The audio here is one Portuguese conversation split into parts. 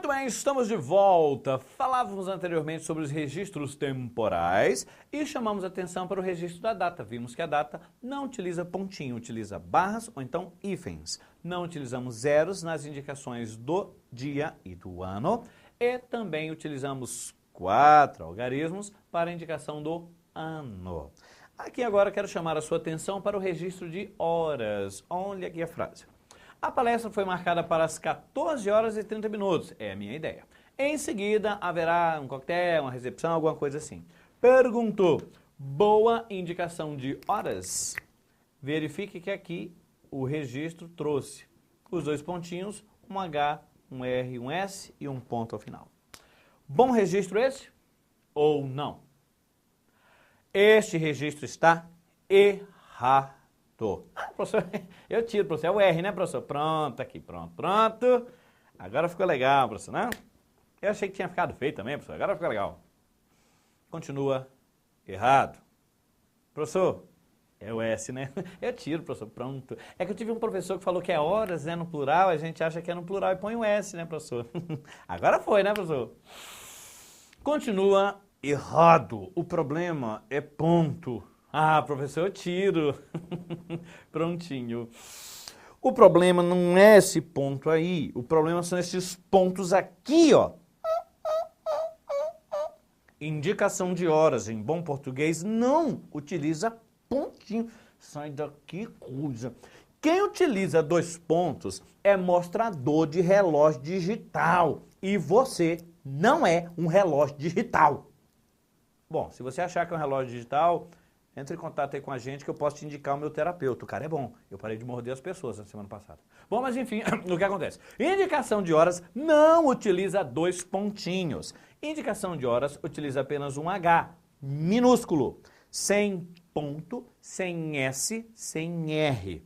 Muito bem, estamos de volta. Falávamos anteriormente sobre os registros temporais e chamamos atenção para o registro da data. Vimos que a data não utiliza pontinho, utiliza barras ou então hífens. Não utilizamos zeros nas indicações do dia e do ano e também utilizamos 4 algarismos para a indicação do ano. Aqui agora quero chamar a sua atenção para o registro de horas. Olha aqui a frase. A palestra foi marcada para as 14 horas e 30 minutos, é a minha ideia. Em seguida, haverá um coquetel, uma recepção, alguma coisa assim. Perguntou, boa indicação de horas? Verifique que aqui o registro trouxe os 2 pontinhos, um H, um R, um S e um ponto ao final. Bom registro esse ou não? Este registro está errado. Professor, eu tiro, professor, é o R, né, professor? Pronto, aqui, pronto. Agora ficou legal, professor, né? Eu achei que tinha ficado feio também, professor, agora ficou legal. Continua errado. Professor, é o S, né? Eu tiro, professor, pronto. É que eu tive um professor que falou que é horas, né, no plural, a gente acha que é no plural e põe o S, né, professor? Agora foi, né, professor? Continua errado. O problema é ponto. Ah, professor, eu tiro. Prontinho. O problema não é esse ponto aí. O problema são esses pontos aqui, ó. Indicação de horas em bom português não utiliza pontinho. Sai daqui, coisa. Quem utiliza 2 pontos é mostrador de relógio digital. E você não é um relógio digital. Bom, se você achar que é um relógio digital, entre em contato aí com a gente que eu posso te indicar o meu terapeuta. O cara é bom. Eu parei de morder as pessoas na semana passada. Bom, mas enfim, o que acontece? Indicação de horas não utiliza 2 pontinhos. Indicação de horas utiliza apenas um H, minúsculo, sem ponto, sem S, sem R.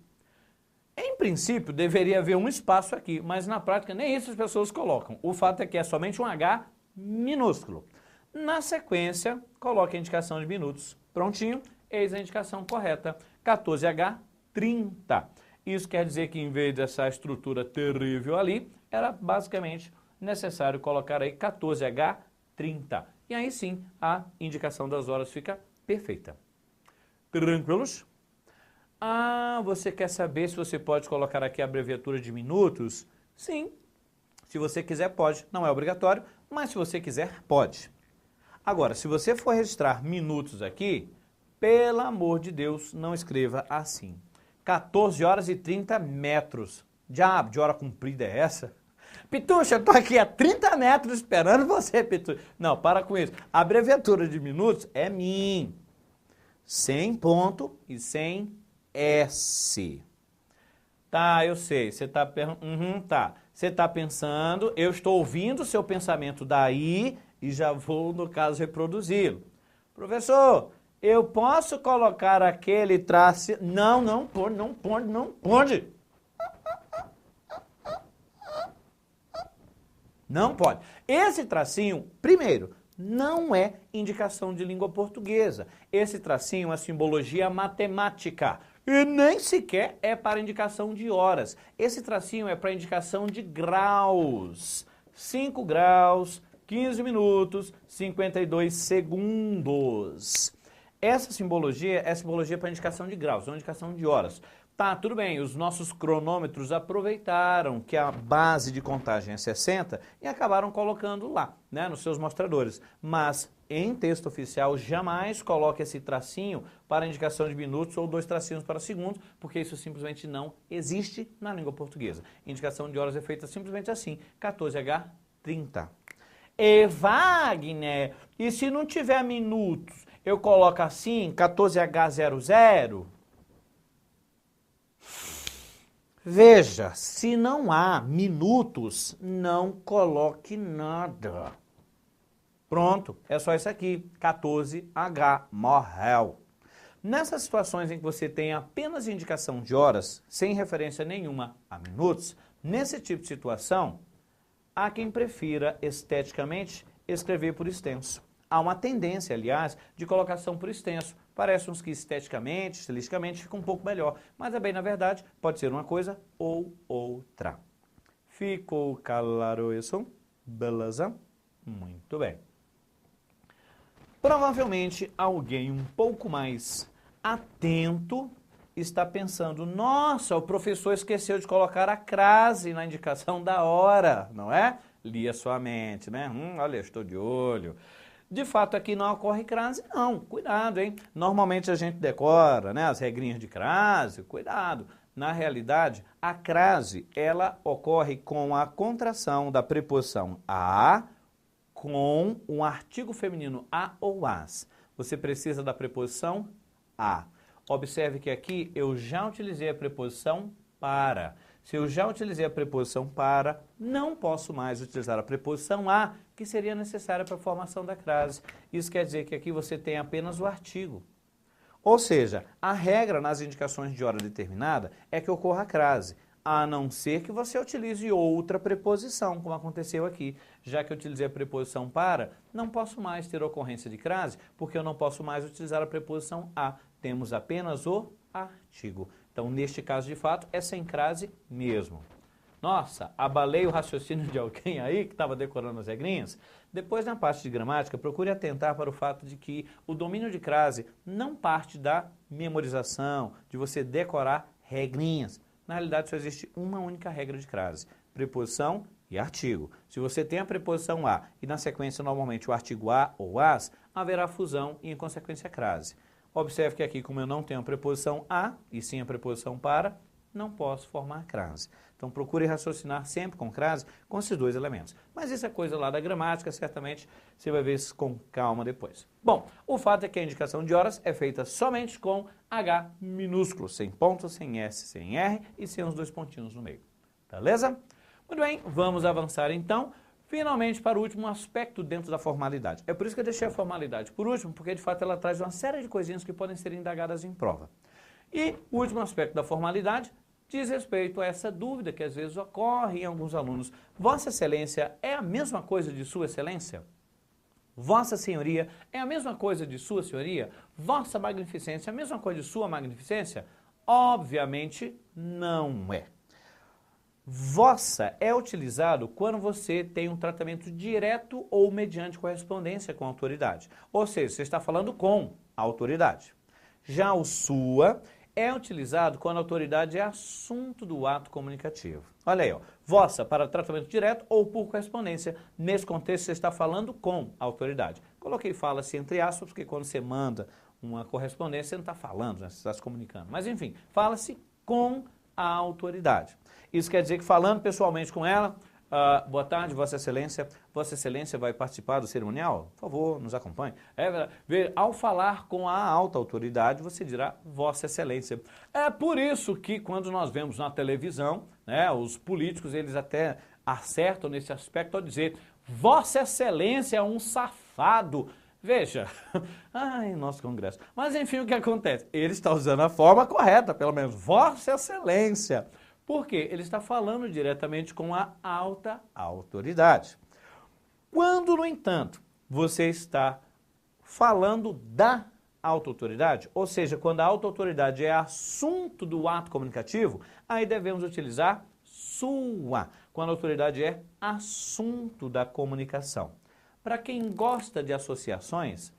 Em princípio, deveria haver um espaço aqui, mas na prática nem isso as pessoas colocam. O fato é que é somente um H minúsculo. Na sequência, coloque a indicação de minutos. Prontinho, eis a indicação correta. 14H30. Isso quer dizer que em vez dessa estrutura terrível ali, era basicamente necessário colocar aí 14H30. E aí sim, a indicação das horas fica perfeita. Tranquilos? Ah, você quer saber se você pode colocar aqui a abreviatura de minutos? Sim, se você quiser pode. Não é obrigatório, mas se você quiser pode. Agora, se você for registrar minutos aqui, pelo amor de Deus, não escreva assim. 14 horas e 30 metros. Diabo, de hora comprida é essa? Pituxa, eu tô aqui a 30 metros esperando você, Pituxa. Não, para com isso. A abreviatura de minutos é min. Sem ponto e sem S. Tá, eu sei. Você tá tá. Você tá pensando, eu estou ouvindo o seu pensamento daí e já vou, no caso, reproduzi-lo. Professor, eu posso colocar aquele traço... Não pode. Não pode. Esse tracinho, primeiro, não é indicação de língua portuguesa. Esse tracinho é uma simbologia matemática. E nem sequer é para indicação de horas. Esse tracinho é para indicação de graus. 5 graus, 15 minutos, 52 segundos. Essa simbologia é simbologia para indicação de graus, não indicação de horas. Tá, tudo bem, os nossos cronômetros aproveitaram que a base de contagem é 60 e acabaram colocando lá, né, nos seus mostradores. Mas em texto oficial jamais coloque esse tracinho para indicação de minutos ou 2 tracinhos para segundos, porque isso simplesmente não existe na língua portuguesa. Indicação de horas é feita simplesmente assim, 14H30. E Wagner, e se não tiver minutos, eu coloco assim, 14H00? Veja, se não há minutos, não coloque nada. Pronto, é só isso aqui, 14H, morreu. Nessas situações em que você tem apenas indicação de horas, sem referência nenhuma a minutos, nesse tipo de situação, há quem prefira esteticamente escrever por extenso. Há uma tendência, aliás, de colocação por extenso. Parece uns que esteticamente, estilisticamente, fica um pouco melhor. Mas, bem, na verdade, pode ser uma coisa ou outra. Ficou claro isso? Beleza? Muito bem. Provavelmente alguém um pouco mais atento está pensando, nossa, o professor esqueceu de colocar a crase na indicação da hora, não é? Lia sua mente, né? Olha, estou de olho. De fato, aqui não ocorre crase, não. Cuidado, hein? Normalmente a gente decora, né, as regrinhas de crase, cuidado. Na realidade, a crase, ela ocorre com a contração da preposição a com um artigo feminino a ou as. Você precisa da preposição a. Observe que aqui eu já utilizei a preposição para. Se eu já utilizei a preposição para, não posso mais utilizar a preposição a, que seria necessária para a formação da crase. Isso quer dizer que aqui você tem apenas o artigo. Ou seja, a regra nas indicações de hora determinada é que ocorra a crase, a não ser que você utilize outra preposição, como aconteceu aqui. Já que eu utilizei a preposição para, não posso mais ter ocorrência de crase, porque eu não posso mais utilizar a preposição a. Temos apenas o artigo. Então, neste caso, de fato, é sem crase mesmo. Nossa, abalei o raciocínio de alguém aí que estava decorando as regrinhas? Depois, na parte de gramática, procure atentar para o fato de que o domínio de crase não parte da memorização, de você decorar regrinhas. Na realidade, só existe uma única regra de crase, preposição e artigo. Se você tem a preposição a e, na sequência, normalmente o artigo a ou as, haverá fusão e, em consequência, crase. Observe que aqui, como eu não tenho a preposição a, e sim a preposição para, não posso formar crase. Então, procure raciocinar sempre com crase com esses dois elementos. Mas isso é coisa lá da gramática, certamente você vai ver isso com calma depois. Bom, o fato é que a indicação de horas é feita somente com H minúsculo, sem ponto, sem S, sem R e sem os dois pontinhos no meio. Beleza? Muito bem, vamos avançar então. Finalmente, para o último aspecto dentro da formalidade. É por isso que eu deixei a formalidade por último, porque de fato ela traz uma série de coisinhas que podem ser indagadas em prova. E o último aspecto da formalidade diz respeito a essa dúvida que às vezes ocorre em alguns alunos. Vossa Excelência é a mesma coisa de Sua Excelência? Vossa Senhoria é a mesma coisa de Sua Senhoria? Vossa Magnificência é a mesma coisa de Sua Magnificência? Obviamente não é. Vossa é utilizado quando você tem um tratamento direto ou mediante correspondência com a autoridade. Ou seja, você está falando com a autoridade. Já o sua é utilizado quando a autoridade é assunto do ato comunicativo. Olha aí, ó. Vossa para tratamento direto ou por correspondência. Nesse contexto, você está falando com a autoridade. Coloquei fala-se entre aspas, porque quando você manda uma correspondência, você não está falando, né? Você está se comunicando. Mas, enfim, fala-se com a autoridade. Isso quer dizer que falando pessoalmente com ela, boa tarde, Vossa Excelência. Vossa Excelência vai participar do cerimonial? Por favor, nos acompanhe. Ao falar com a alta autoridade, você dirá Vossa Excelência. É por isso que quando nós vemos na televisão, né, os políticos, eles até acertam nesse aspecto ao dizer Vossa Excelência é um safado. Veja, ai, nosso Congresso. Mas enfim, o que acontece? Ele está usando a forma correta, pelo menos, Vossa Excelência. Por quê? Ele está falando diretamente com a alta autoridade. Quando, no entanto, você está falando da alta autoridade, ou seja, quando a alta autoridade é assunto do ato comunicativo, aí devemos utilizar sua, quando a autoridade é assunto da comunicação. Para quem gosta de associações,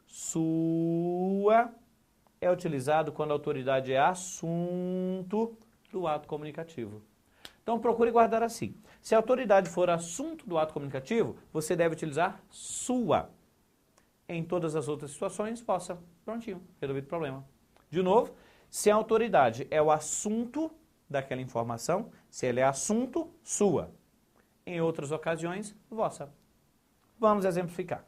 sua é utilizado quando a autoridade é assunto do ato comunicativo. Então, procure guardar assim. Se a autoridade for assunto do ato comunicativo, você deve utilizar sua. Em todas as outras situações, vossa. Prontinho, resolvido o problema. De novo, se a autoridade é o assunto daquela informação, se ele é assunto, sua. Em outras ocasiões, vossa. Vamos exemplificar.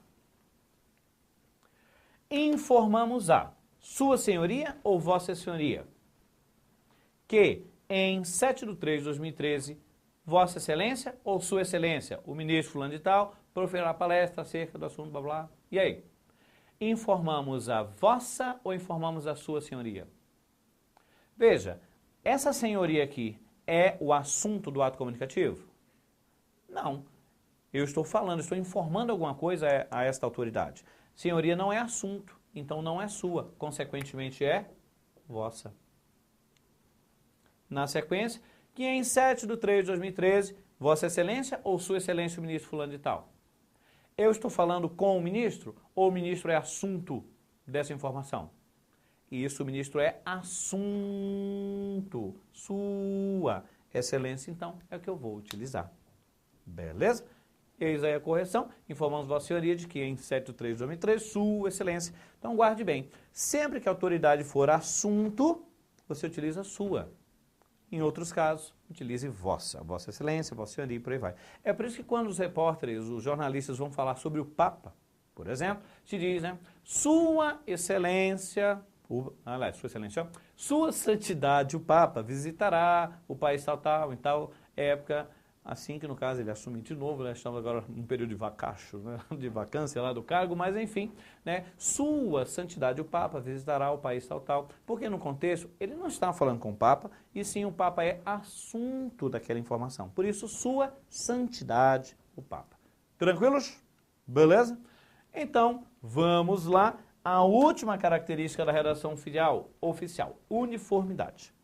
Informamos a Sua Senhoria ou Vossa Senhoria que em 7/3/2013, Vossa Excelência ou Sua Excelência, o ministro fulano de tal, proferirá palestra acerca do assunto, blá blá. E aí? Informamos a Vossa ou informamos a Sua Senhoria? Veja, essa senhoria aqui é o assunto do ato comunicativo? Não. Eu estou falando, estou informando alguma coisa a esta autoridade. Senhoria não é assunto, então não é sua, consequentemente é vossa. Na sequência, que em 7/3/2013, Vossa Excelência ou Sua Excelência o ministro fulano de tal? Eu estou falando com o ministro ou o ministro é assunto dessa informação? E isso, o ministro é assunto. Sua Excelência, então, é o que eu vou utilizar. Beleza? Eis aí a correção. Informamos Vossa Senhoria de que em 7.3 de 2003, Sua Excelência. Então, guarde bem. Sempre que a autoridade for assunto, você utiliza sua. Em outros casos, utilize vossa. Vossa Excelência, Vossa Senhoria e por aí vai. É por isso que quando os repórteres, os jornalistas vão falar sobre o Papa, por exemplo, se diz, né? Sua Excelência, Sua Excelência, Sua Santidade, o Papa, visitará o país tal, em tal época, assim que no caso ele assume de novo, né? Estamos agora num período de vacacho, né? De vacância lá do cargo, mas enfim, né? Sua Santidade, o Papa, visitará o país tal, porque no contexto ele não está falando com o Papa, e sim o Papa é assunto daquela informação. Por isso, Sua Santidade, o Papa. Tranquilos? Beleza? Então, vamos lá. A última característica da redação oficial, uniformidade.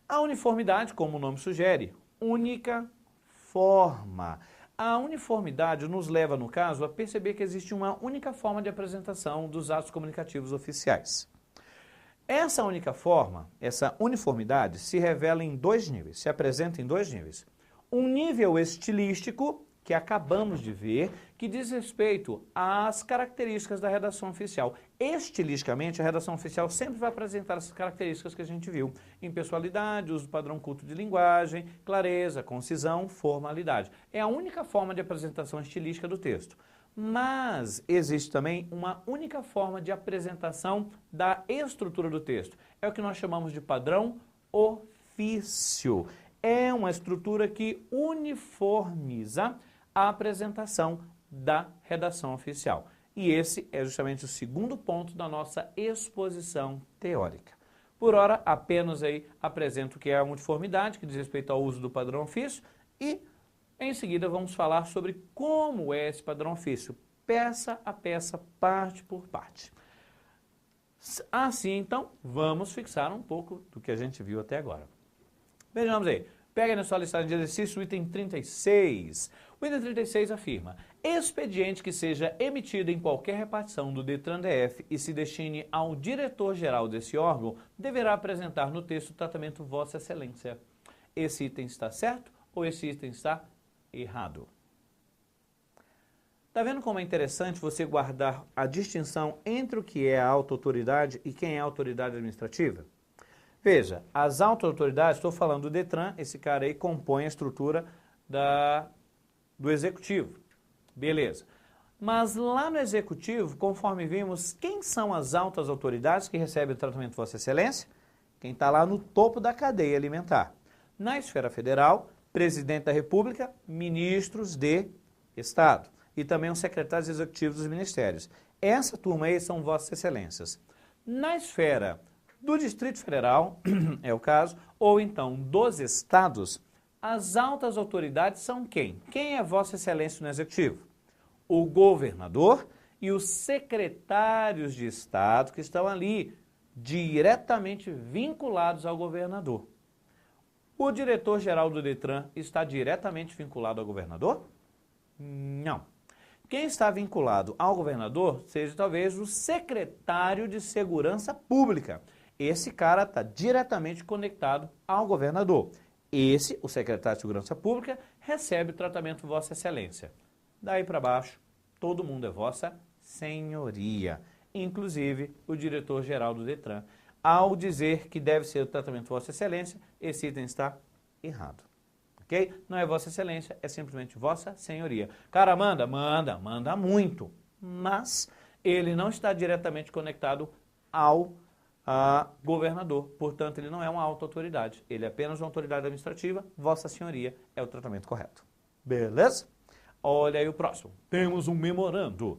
A uniformidade, como o nome sugere, única forma. A uniformidade nos leva, no caso, a perceber que existe uma única forma de apresentação dos atos comunicativos oficiais. Essa única forma, essa uniformidade, se revela em dois níveis, se apresenta em dois níveis. Um nível estilístico, que acabamos de ver, que diz respeito às características da redação oficial. Estilisticamente, a redação oficial sempre vai apresentar essas características que a gente viu. Impessoalidade, uso do padrão culto de linguagem, clareza, concisão, formalidade. É a única forma de apresentação estilística do texto. Mas existe também uma única forma de apresentação da estrutura do texto. É o que nós chamamos de padrão ofício. É uma estrutura que uniformiza a apresentação da redação oficial. E esse é justamente o segundo ponto da nossa exposição teórica. Por ora, apenas aí apresento o que é a uniformidade, que diz respeito ao uso do padrão ofício, e em seguida vamos falar sobre como é esse padrão ofício, peça a peça, parte por parte. Assim, então, vamos fixar um pouco do que a gente viu até agora. Vejamos aí. Pega na sua listagem de exercício o item 36. O item 36 afirma: expediente que seja emitido em qualquer repartição do DETRAN-DF e se destine ao diretor-geral desse órgão, deverá apresentar no texto o tratamento Vossa Excelência. Esse item está certo ou esse item está errado? Está vendo como é interessante você guardar a distinção entre o que é a auto-autoridade e quem é a autoridade administrativa? Veja, as auto-autoridades, estou falando do DETRAN, esse cara aí compõe a estrutura do executivo. Beleza. Mas lá no executivo, conforme vimos, quem são as altas autoridades que recebem o tratamento de Vossa Excelência? Quem está lá no topo da cadeia alimentar. Na esfera federal, presidente da República, ministros de Estado e também os secretários executivos dos ministérios. Essa turma aí são Vossas Excelências. Na esfera do Distrito Federal, é o caso, ou então dos estados, as altas autoridades são quem? Quem é Vossa Excelência no Executivo? O governador e os secretários de Estado que estão ali diretamente vinculados ao governador. O diretor-geral do DETRAN está diretamente vinculado ao governador? Não. Quem está vinculado ao governador seja talvez o secretário de Segurança Pública. Esse cara está diretamente conectado ao governador. Esse, o secretário de Segurança Pública, recebe o tratamento Vossa Excelência. Daí para baixo, todo mundo é Vossa Senhoria, inclusive o diretor-geral do DETRAN. Ao dizer que deve ser o tratamento Vossa Excelência, esse item está errado. Ok? Não é Vossa Excelência, é simplesmente Vossa Senhoria. Cara, manda muito, mas ele não está diretamente conectado ao governador. Portanto, ele não é uma auto-autoridade. Ele é apenas uma autoridade administrativa. Vossa Senhoria é o tratamento correto. Beleza? Olha aí o próximo. Temos um memorando.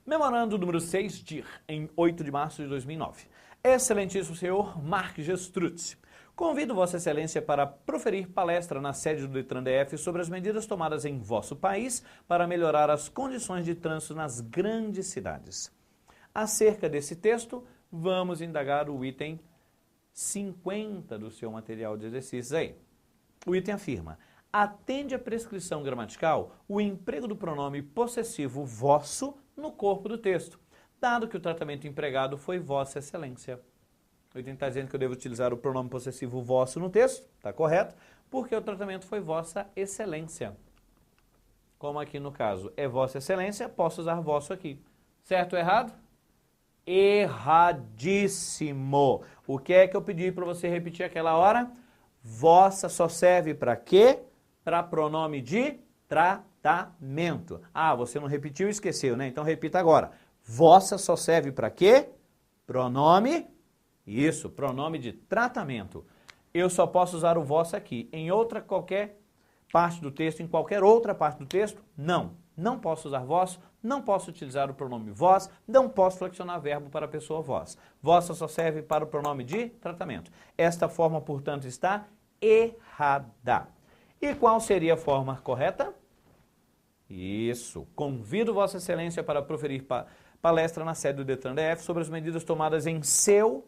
Memorando número 6, DIR, em 8 de março de 2009. Excelentíssimo senhor Mark Gestrutz, convido Vossa Excelência para proferir palestra na sede do DETRAN-DF sobre as medidas tomadas em vosso país para melhorar as condições de trânsito nas grandes cidades. Acerca desse texto, vamos indagar o item 50 do seu material de exercícios aí. O item afirma: atende à prescrição gramatical o emprego do pronome possessivo vosso no corpo do texto, dado que o tratamento empregado foi Vossa Excelência. O item está dizendo que eu devo utilizar o pronome possessivo vosso no texto, está correto, porque o tratamento foi Vossa Excelência. Como aqui no caso é Vossa Excelência, posso usar vosso aqui. Certo ou errado? Erradíssimo! O que é que eu pedi para você repetir aquela hora? Vossa só serve para quê? Para pronome de tratamento. Ah, você não repetiu e esqueceu, né? Então repita agora. Vossa só serve para quê? Pronome. Isso, pronome de tratamento. Eu só posso usar o vosso aqui. Em outra qualquer parte do texto, em qualquer outra parte do texto, não. Não posso usar vosso, não posso utilizar o pronome vós, não posso flexionar verbo para a pessoa vós. Vossa só serve para o pronome de tratamento. Esta forma, portanto, está errada. E qual seria a forma correta? Isso. Convido Vossa Excelência para proferir palestra na sede do Detran DF sobre as medidas tomadas em seu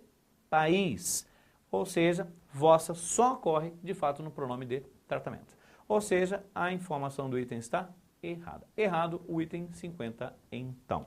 país. Ou seja, vossa só ocorre, de fato, no pronome de tratamento. Ou seja, a informação do item está errada. Errado o item 50, então.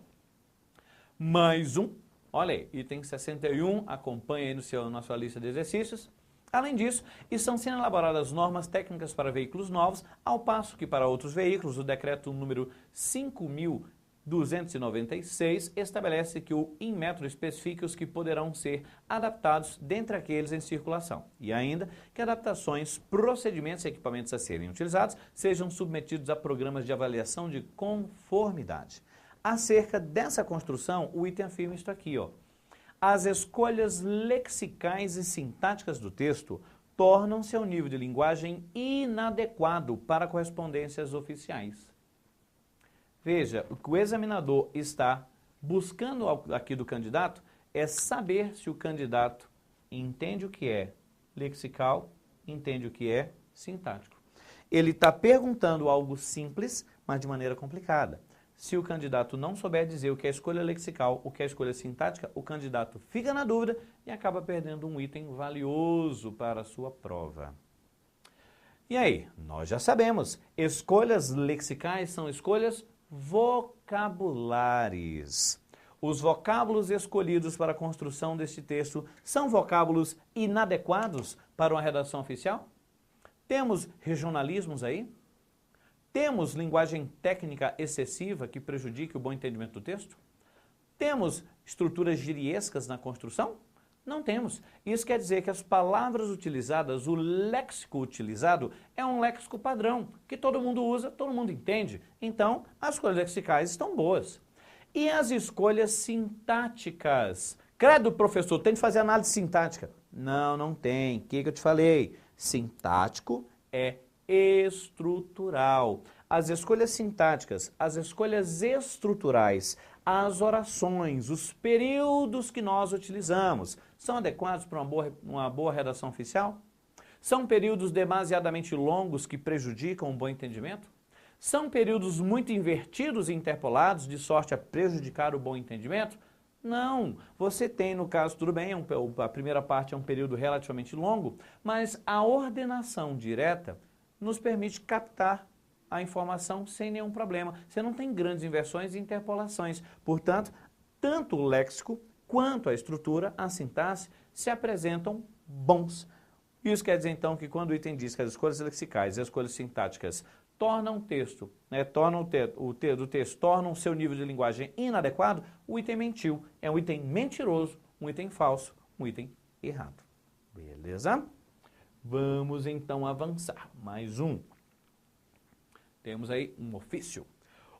Mais um. Olha aí, item 61, acompanha aí na sua lista de exercícios. Além disso, estão sendo elaboradas normas técnicas para veículos novos, ao passo que para outros veículos, o decreto número 5.296 estabelece que o Inmetro especifique os que poderão ser adaptados dentre aqueles em circulação. E ainda que adaptações, procedimentos e equipamentos a serem utilizados sejam submetidos a programas de avaliação de conformidade. Acerca dessa construção, o item afirma isto aqui, ó. As escolhas lexicais e sintáticas do texto tornam-se ao nível de linguagem inadequado para correspondências oficiais. Veja, o que o examinador está buscando aqui do candidato é saber se o candidato entende o que é lexical, entende o que é sintático. Ele está perguntando algo simples, mas de maneira complicada. Se o candidato não souber dizer o que é escolha lexical, o que é escolha sintática, o candidato fica na dúvida e acaba perdendo um item valioso para a sua prova. E aí, nós já sabemos, escolhas lexicais são escolhas vocabulares. Os vocábulos escolhidos para a construção deste texto são vocábulos inadequados para uma redação oficial? Temos regionalismos aí? Temos linguagem técnica excessiva que prejudique o bom entendimento do texto? Temos estruturas giriescas na construção? Não temos. Isso quer dizer que as palavras utilizadas, o léxico utilizado, é um léxico padrão, que todo mundo usa, todo mundo entende. Então, as escolhas lexicais estão boas. E as escolhas sintáticas? Credo, professor, tem que fazer análise sintática. Não, não tem. O que eu te falei? Sintático é estrutural. As escolhas sintáticas, as escolhas estruturais, as orações, os períodos que nós utilizamos, são adequados para uma boa redação oficial? São períodos demasiadamente longos que prejudicam um bom entendimento? São períodos muito invertidos e interpolados, de sorte a prejudicar o bom entendimento? Não, você tem, no caso, tudo bem, a primeira parte é um período relativamente longo, mas a ordenação direta nos permite captar a informação sem nenhum problema. Você não tem grandes inversões e interpolações. Portanto, tanto o léxico quanto a estrutura, a sintaxe, se apresentam bons. Isso quer dizer, então, que quando o item diz que as escolhas lexicais e as escolhas sintáticas tornam o texto, tornam o seu nível de linguagem inadequado, o item mentiu. É um item mentiroso, um item falso, um item errado. Beleza? Vamos, então, avançar. Mais um. Temos aí um ofício.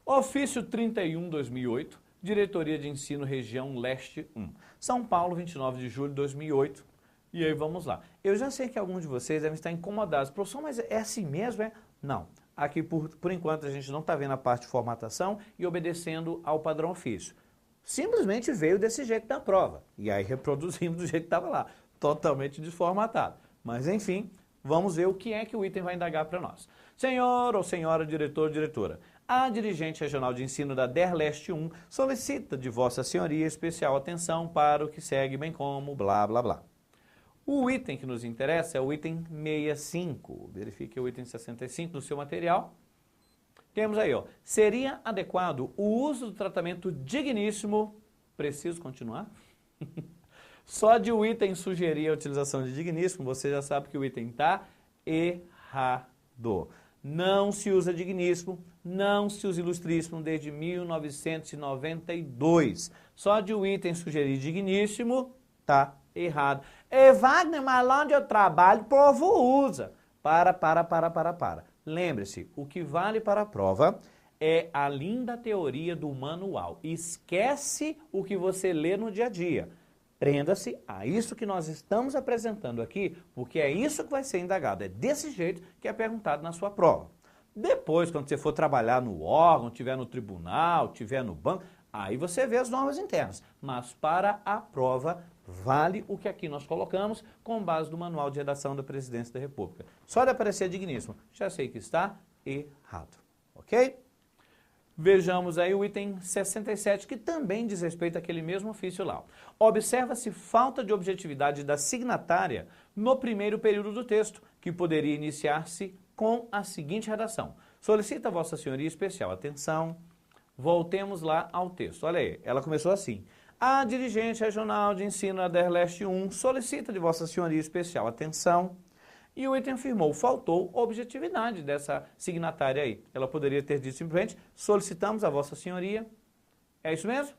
Ofício 31/2008, Diretoria de Ensino Região Leste 1. São Paulo, 29 de julho de 2008. E aí vamos lá. Eu já sei que alguns de vocês devem estar incomodados. Professor, mas é assim mesmo, é? Não. Aqui, por enquanto, a gente não está vendo a parte de formatação e obedecendo ao padrão ofício. Simplesmente veio desse jeito da prova. E aí reproduzimos do jeito que estava lá. Totalmente desformatado. Mas, enfim, vamos ver o que é que o item vai indagar para nós. Senhor ou senhora diretor ou diretora, a dirigente regional de ensino da DER Leste 1 solicita de Vossa Senhoria especial atenção para o que segue, bem como blá, blá, blá. O item que nos interessa é o item 65. Verifique o item 65 do seu material. Temos aí, ó, seria adequado o uso do tratamento digníssimo. Preciso continuar? Só de o item sugerir a utilização de digníssimo, você já sabe que o item está errado. Não se usa digníssimo, não se usa ilustríssimo desde 1992. Só de o item sugerir digníssimo, tá errado. Wagner, mas lá onde eu trabalho, o povo usa. Para. Lembre-se, o que vale para a prova é a linda teoria do manual. Esquece o que você lê no dia a dia. Prenda-se a isso que nós estamos apresentando aqui, porque é isso que vai ser indagado. É desse jeito que é perguntado na sua prova. Depois, quando você for trabalhar no órgão, estiver no tribunal, estiver no banco, aí você vê as normas internas. Mas para a prova, vale o que aqui nós colocamos com base no Manual de Redação da Presidência da República. Só de aparecer digníssimo, já sei que está errado. Ok? Vejamos aí o item 67, que também diz respeito àquele mesmo ofício lá. Observa-se falta de objetividade da signatária no primeiro período do texto, que poderia iniciar-se com a seguinte redação. Solicita a Vossa Senhoria especial atenção. Voltemos lá ao texto. Olha aí, ela começou assim. A dirigente regional de ensino da DER-Leste 1 solicita de Vossa Senhoria especial atenção. E o item afirmou, faltou objetividade dessa signatária aí. Ela poderia ter dito simplesmente, solicitamos a Vossa Senhoria. É isso mesmo?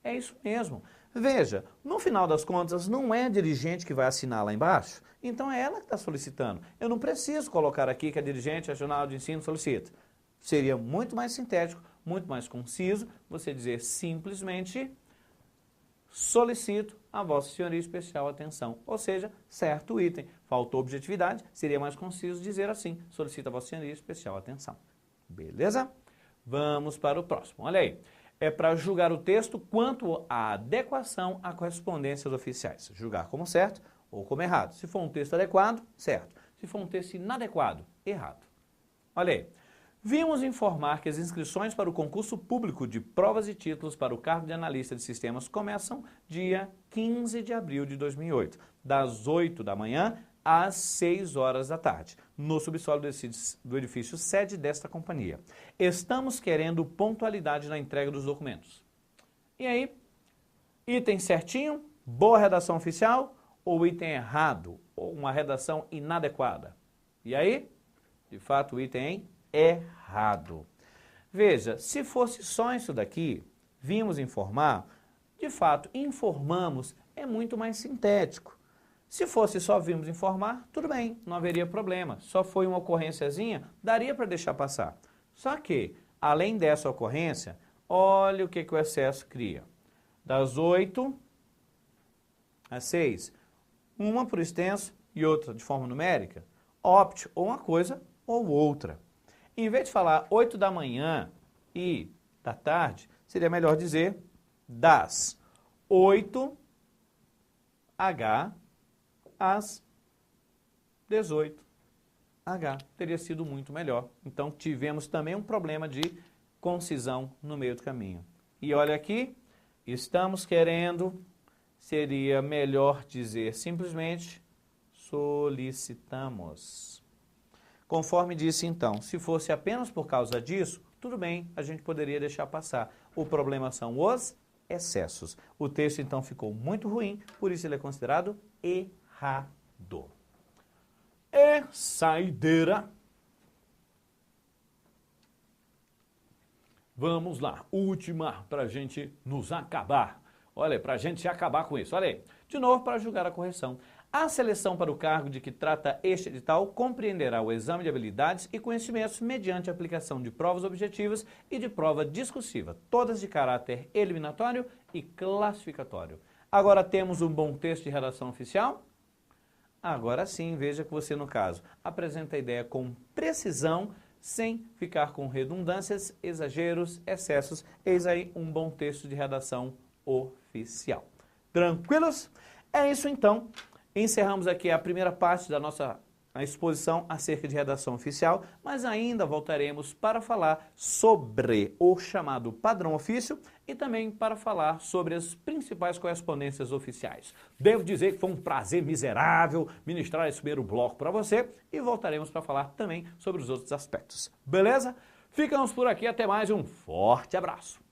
É isso mesmo. Veja, no final das contas, não é a dirigente que vai assinar lá embaixo, então é ela que está solicitando. Eu não preciso colocar aqui que a dirigente regional de ensino solicita. Seria muito mais sintético, muito mais conciso, você dizer simplesmente, solicito a Vossa Senhoria especial atenção. Ou seja, certo item. Faltou objetividade, seria mais conciso dizer assim, solicito a Vossa Senhoria especial atenção. Beleza? Vamos para o próximo. Olha aí. É para julgar o texto quanto à adequação à correspondências oficiais. Julgar como certo ou como errado. Se for um texto adequado, certo. Se for um texto inadequado, errado. Olha aí. Vimos informar que as inscrições para o concurso público de provas e títulos para o cargo de analista de sistemas começam dia 15 de abril de 2008, das 8 da manhã às 6 horas da tarde, no subsolo do edifício sede desta companhia. Estamos querendo pontualidade na entrega dos documentos. E aí, item certinho, boa redação oficial ou item errado, ou uma redação inadequada? E aí, de fato, o item errado. Veja, se fosse só isso daqui, vimos informar, de fato, informamos é muito mais sintético. Se fosse só vimos informar, tudo bem, não haveria problema. Só foi uma ocorrênciazinha, daria para deixar passar. Só que, além dessa ocorrência, olha o que o excesso cria. Das 8 às 6, uma por extenso e outra de forma numérica, opte ou uma coisa ou outra. Em vez de falar 8 da manhã e da tarde, seria melhor dizer das 8h às 18h. Teria sido muito melhor. Então, tivemos também um problema de concisão no meio do caminho. E olha aqui, estamos querendo, seria melhor dizer simplesmente solicitamos. Conforme disse então, se fosse apenas por causa disso, tudo bem, a gente poderia deixar passar. O problema são os excessos. O texto então ficou muito ruim, por isso ele é considerado errado. E saideira. Vamos lá, última para a gente nos acabar. Olha, para a gente acabar com isso. Olha aí, de novo para julgar a correção. A seleção para o cargo de que trata este edital compreenderá o exame de habilidades e conhecimentos mediante a aplicação de provas objetivas e de prova discursiva, todas de caráter eliminatório e classificatório. Agora temos um bom texto de redação oficial? Agora sim, veja que você, no caso, apresenta a ideia com precisão, sem ficar com redundâncias, exageros, excessos. Eis aí um bom texto de redação oficial. Tranquilos? É isso então. Encerramos aqui a primeira parte da nossa a exposição acerca de redação oficial, mas ainda voltaremos para falar sobre o chamado padrão ofício e também para falar sobre as principais correspondências oficiais. Devo dizer que foi um prazer miserável ministrar esse primeiro bloco para você e voltaremos para falar também sobre os outros aspectos. Beleza? Ficamos por aqui, até mais, um forte abraço!